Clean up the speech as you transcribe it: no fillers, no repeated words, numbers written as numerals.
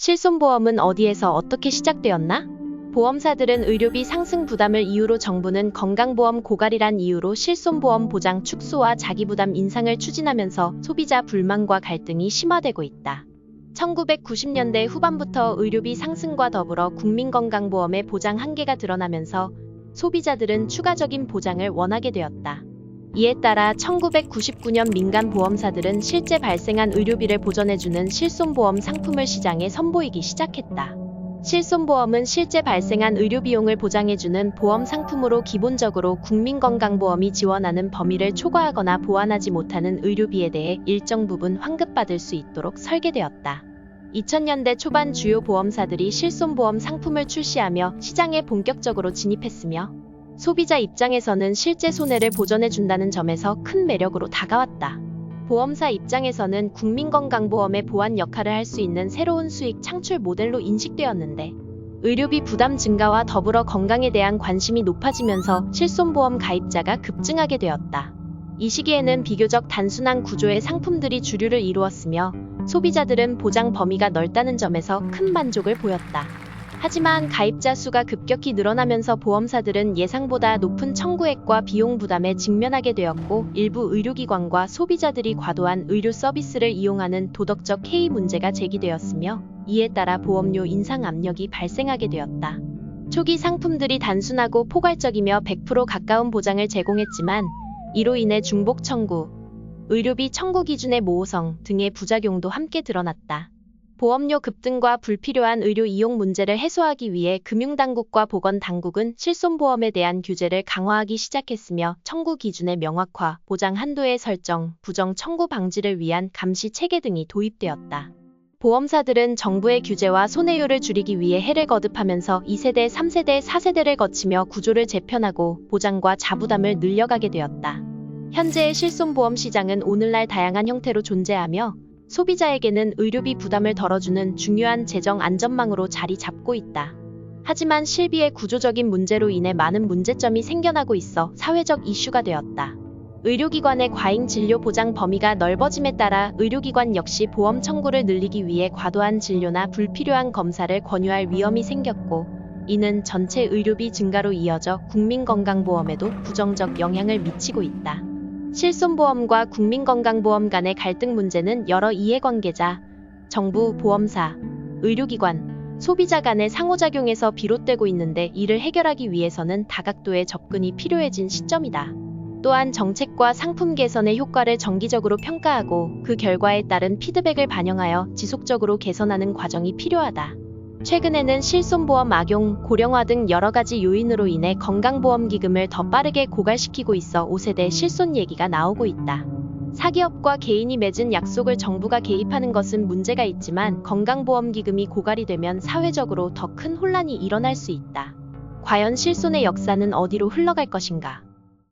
실손보험은 어디에서 어떻게 시작되었나? 보험사들은 의료비 상승 부담을 이유로 정부는 건강보험 고갈이란 이유로 실손보험 보장 축소와 자기부담 인상을 추진하면서 소비자 불만과 갈등이 심화되고 있다. 1990년대 후반부터 의료비 상승과 더불어 국민건강보험의 보장 한계가 드러나면서 소비자들은 추가적인 보장을 원하게 되었다. 이에 따라 1999년 민간 보험사들은 실제 발생한 의료비를 보전해주는 실손보험 상품을 시장에 선보이기 시작했다. 실손보험은 실제 발생한 의료비용을 보장해주는 보험 상품으로 기본적으로 국민건강보험이 지원하는 범위를 초과하거나 보완하지 못하는 의료비에 대해 일정 부분 환급받을 수 있도록 설계되었다. 2000년대 초반 주요 보험사들이 실손보험 상품을 출시하며 시장에 본격적으로 진입했으며 소비자 입장에서는 실제 손해를 보전해준다는 점에서 큰 매력으로 다가왔다. 보험사 입장에서는 국민건강보험의 보완 역할을 할 수 있는 새로운 수익 창출 모델로 인식되었는데 의료비 부담 증가와 더불어 건강에 대한 관심이 높아지면서 실손보험 가입자가 급증하게 되었다. 이 시기에는 비교적 단순한 구조의 상품들이 주류를 이루었으며 소비자들은 보장 범위가 넓다는 점에서 큰 만족을 보였다. 하지만 가입자 수가 급격히 늘어나면서 보험사들은 예상보다 높은 청구액과 비용 부담에 직면하게 되었고 일부 의료기관과 소비자들이 과도한 의료 서비스를 이용하는 도덕적 해이 문제가 제기되었으며 이에 따라 보험료 인상 압력이 발생하게 되었다. 초기 상품들이 단순하고 포괄적이며 100% 가까운 보장을 제공했지만 이로 인해 중복 청구, 의료비 청구 기준의 모호성 등의 부작용도 함께 드러났다. 보험료 급등과 불필요한 의료 이용 문제를 해소하기 위해 금융당국과 보건당국은 실손보험에 대한 규제를 강화하기 시작했으며 청구 기준의 명확화, 보장 한도의 설정, 부정 청구 방지를 위한 감시 체계 등이 도입되었다. 보험사들은 정부의 규제와 손해율을 줄이기 위해 해를 거듭하면서 2세대, 3세대, 4세대를 거치며 구조를 재편하고 보장과 자부담을 늘려가게 되었다. 현재의 실손보험 시장은 오늘날 다양한 형태로 존재하며 소비자에게는 의료비 부담을 덜어주는 중요한 재정 안전망으로 자리 잡고 있다. 하지만 실비의 구조적인 문제로 인해 많은 문제점이 생겨나고 있어 사회적 이슈가 되었다. 의료기관의 과잉 진료 보장 범위가 넓어짐에 따라 의료기관 역시 보험 청구를 늘리기 위해 과도한 진료나 불필요한 검사를 권유할 위험이 생겼고 이는 전체 의료비 증가로 이어져 국민건강보험에도 부정적 영향을 미치고 있다. 실손보험과 국민건강보험 간의 갈등 문제는 여러 이해관계자, 정부, 보험사, 의료기관, 소비자 간의 상호작용에서 비롯되고 있는데 이를 해결하기 위해서는 다각도의 접근이 필요해진 시점이다. 또한 정책과 상품 개선의 효과를 정기적으로 평가하고 그 결과에 따른 피드백을 반영하여 지속적으로 개선하는 과정이 필요하다. 최근에는 실손보험 악용, 고령화 등 여러 가지 요인으로 인해 건강보험기금을 더 빠르게 고갈시키고 있어 5세대 실손 얘기가 나오고 있다. 사기업과 개인이 맺은 약속을 정부가 개입하는 것은 문제가 있지만 건강보험기금이 고갈이 되면 사회적으로 더 큰 혼란이 일어날 수 있다. 과연 실손의 역사는 어디로 흘러갈 것인가?